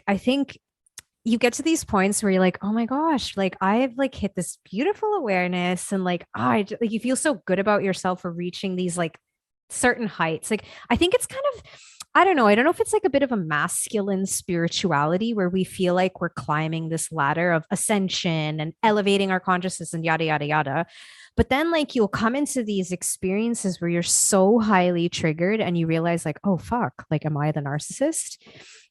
I think you get to these points where you're like, oh my gosh, like I've like hit this beautiful awareness and like, like you feel so good about yourself for reaching these like certain heights. Like I think it's kind of, I don't know. I don't know if it's like a bit of a masculine spirituality where we feel like we're climbing this ladder of ascension and elevating our consciousness and yada, yada, yada. But then, like, you'll come into these experiences where you're so highly triggered and you realize, like, oh, fuck, like, am I the narcissist?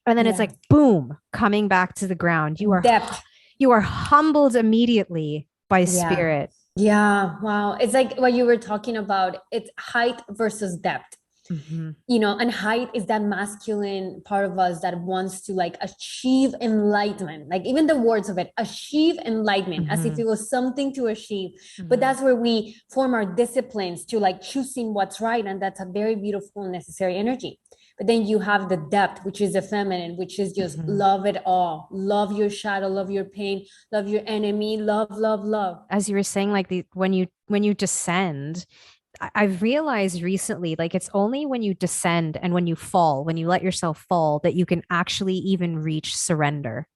And then it's Yeah. like, boom, coming back to the ground. Depth. You are humbled immediately by Yeah. spirit. Yeah. Wow. It's like what you were talking about. It's height versus depth. Mhm. And height is that masculine part of us that wants to like achieve enlightenment, like even the words of it, achieve enlightenment, as if Mhm. it was something to achieve. But Mhm. that's where we form our disciplines to like choosing what's right, and that's a very beautiful necessary energy. But then you have the depth, which is the feminine, which is just Mhm. love it all, love your shadow, love your pain, love your enemy, love, love, love. As you were saying, like when you descend, I've realized recently, like it's only when you descend and when you fall, when you let yourself fall, that you can actually even reach surrender.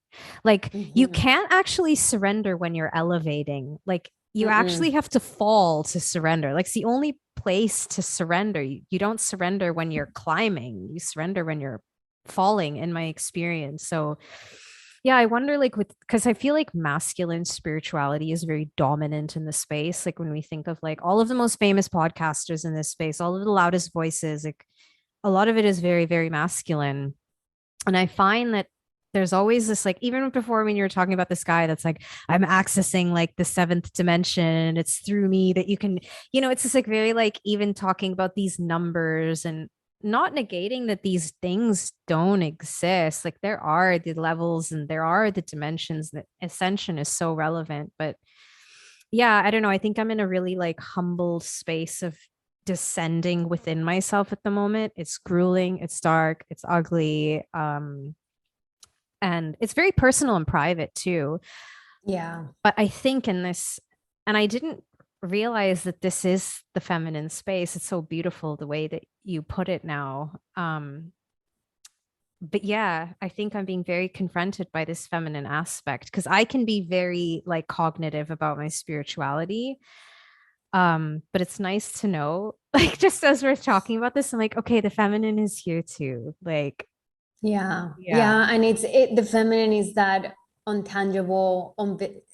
Like you Mm-hmm. can't actually surrender when you're elevating. Like you actually Mm-mm. have to fall to surrender. Like it's the only place to surrender. You don't surrender when you're climbing. You surrender when you're falling, in my experience. So yeah, I wonder like with because I feel like masculine spirituality is very dominant in the space. Like when we think of like all of the most famous podcasters in this space, all of the loudest voices, like a lot of it is very, very masculine. And I find that there's always this like even before when you were talking about this guy that's like I'm accessing like the seventh dimension, it's through me that you can, it's just like very like even talking about these numbers and not negating that these things don't exist. Like there are the levels and there are the dimensions, that ascension is so relevant. But yeah, I don't know, I think I'm in a really like humble space of descending within myself at the moment. It's grueling, it's dark, it's ugly, and it's very personal and private too. Yeah. But I think in this, and I didn't realize that this is the feminine space. It's so beautiful the way that you put it now. But yeah, I think I'm being very confronted by this feminine aspect because I can be very like cognitive about my spirituality. But it's nice to know, like just as we're talking about this, I'm like, okay, the feminine is here too. Like, Yeah, yeah. yeah, and the feminine is that untangible,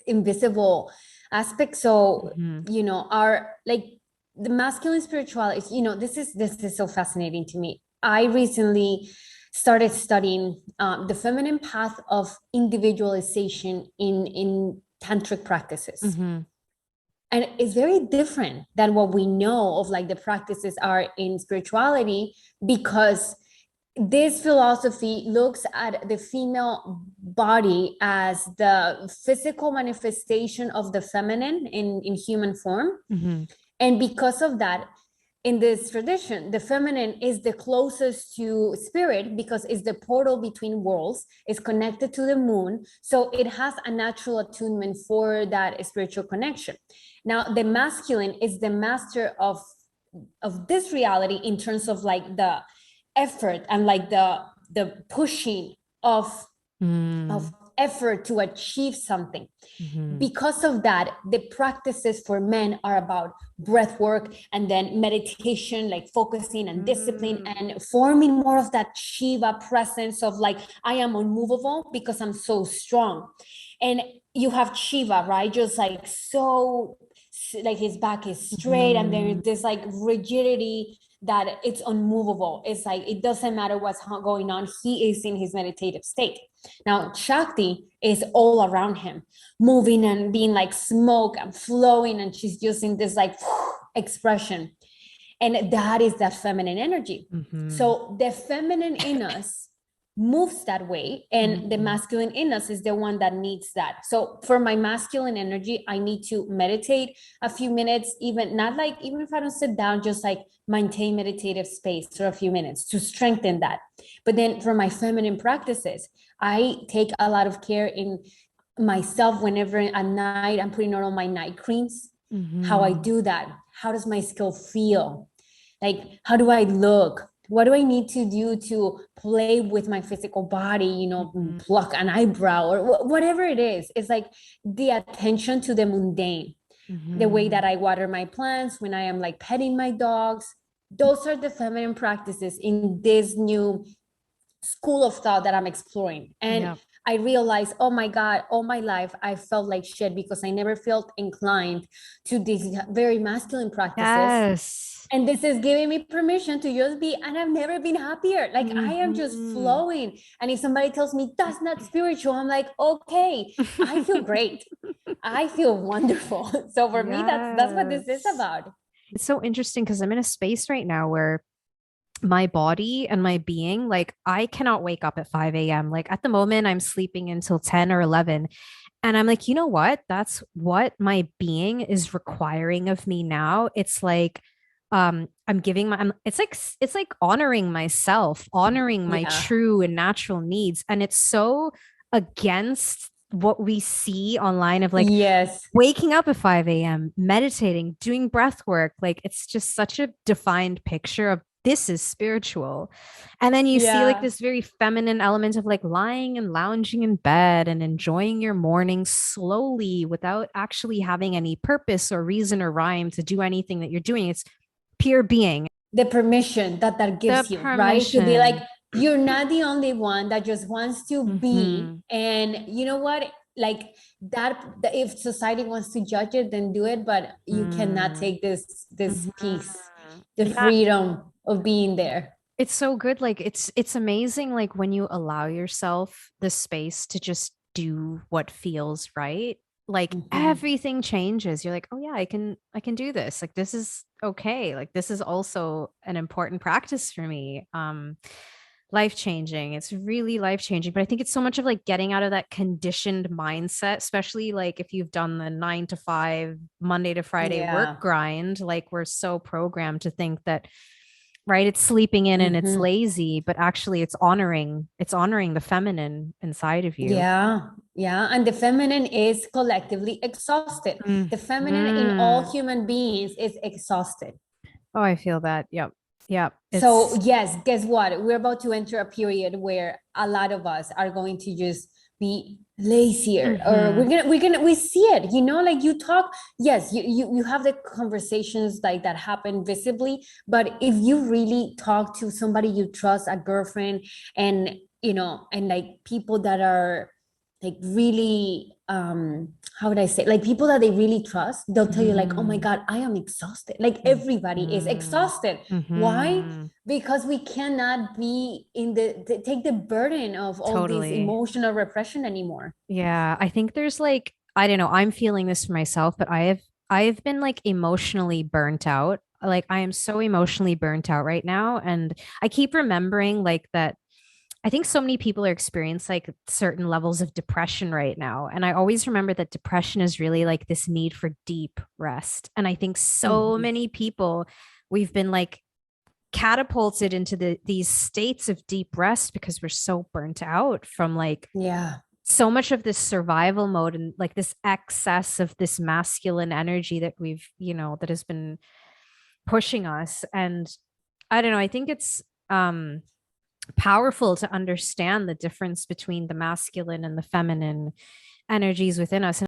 invisible aspect. So, Mhm. our like the masculine spirituality, this is so fascinating to me. I recently started studying the feminine path of individualization in tantric practices. Mhm. And it's very different than what we know of like the practices are in spirituality, because this philosophy looks at the female body as the physical manifestation of the feminine in human form. Mhm. And because of that, in this tradition, the feminine is the closest to spirit because it's the portal between worlds, it's connected to the moon. So it has a natural attunement for that spiritual connection. Now, the masculine is the master of this reality in terms of like the effort and like the pushing of Mhm. effort to achieve something. Mhm. Because of that, the practices for men are about breath work and then meditation, like focusing and discipline Mm. and forming more of that Shiva presence of like, I am unmovable because I'm so strong. And you have Shiva, right? Just like so, like his back is straight and there's Mhm. this like rigidity that it's unmovable. It's like, it doesn't matter what's going on. He is in his meditative state. Now, Shakti is all around him, moving and being like smoke and flowing, and she's using this like expression. And that is that feminine energy. Mhm. So the feminine in us moves that way, and the Mhm. masculine in us is the one that needs that. So for my masculine energy, I need to meditate a few minutes, even not like, even if I don't sit down, just like maintain meditative space for a few minutes to strengthen that. But then for my feminine practices, I take a lot of care in myself whenever at night I'm putting on all my night creams. How I Mhm. do that, how does my skin feel, like how do I look, what do I need to do to play with my physical body, Mhm. pluck an eyebrow or whatever it is. It's like the attention to the mundane, the way that Mhm. I water my plants, when I am like petting my dogs. Those are the feminine practices in this new school of thought that I'm exploring. And Yep. I realized, oh my God, all my life I felt like shit because I never felt inclined to these very masculine practices. Yes. And this is giving me permission to just be, and I've never been happier. Like I am just Mhm. flowing. And if somebody tells me that's not spiritual, I'm like, okay, I feel great. I feel wonderful. So for me, that's what this is Yes. about. It's so interesting because I'm in a space right now where my body and my being, like I cannot wake up at 5 a.m. Like at the moment, I'm sleeping until 10 or 11. And I'm like, you know what? That's what my being is requiring of me now. It's like, I'm giving my, it's like honoring myself, honoring my Yeah. true and natural needs. And it's so against what we see online of like Yes. waking up at 5 a.m., meditating, doing breath work. Like it's just such a defined picture of this is spiritual. And then you see like Yeah. this very feminine element of like lying and lounging in bed and enjoying your morning slowly without actually having any purpose or reason or rhyme to do anything that you're doing. It's pure being. The permission that The gives you, right? To be like, permission. you're not the only one that just wants to be. Mhm. And you know what? Like if society wants to judge it, then do it. But you cannot Mm. take this Mhm. peace, the Yeah, freedom of being there. it's so good. Like it's amazing like when you allow yourself the space to just do what feels right. Like Mhm. everything changes. You're like, "Oh yeah, I can do this. Like this is okay. Like this is also an important practice for me." Life changing. It's really life changing. But I think it's so much of like getting out of that conditioned mindset, especially like if you've done the 9 to 5 Monday to Friday work Yeah. grind, like we're so programmed to think that right, it's sleeping in and it's Mhm. lazy, but actually it's honoring the feminine inside of you. Yeah, yeah. And the feminine is collectively exhausted. The feminine in all Mhm. human beings is exhausted. Oh, I feel that. Yep. Yep. So It's yes, guess what? We're about to enter a period where a lot of us are going to just be lazier, or mhm. we see it, like you talk, yes, you have the conversations like that happen visibly, but if you really talk to somebody you trust, a girlfriend, and and like people that are like really how would I say, like people that they really trust, they'll tell you like, oh my Mhm. God, I am exhausted. Like everybody is Mhm. exhausted. Why? Mhm. Because we cannot be in take the burden of all this Totally. emotional repression anymore. Yeah, I think there's like I don't know, I'm feeling this for myself, but I've been like emotionally burnt out. Like I am so emotionally burnt out right now and I keep remembering like that I think so many people are experiencing like certain levels of depression right now. And I always remember that depression is really like this need for deep rest. And I think so Mhm. many people, we've been like catapulted into these states of deep rest because we're so burnt out from like Yeah. so much of this survival mode and like this excess of this masculine energy that that has been pushing us. And I don't know, I think it's powerful to understand the difference between the masculine and the feminine energies within us.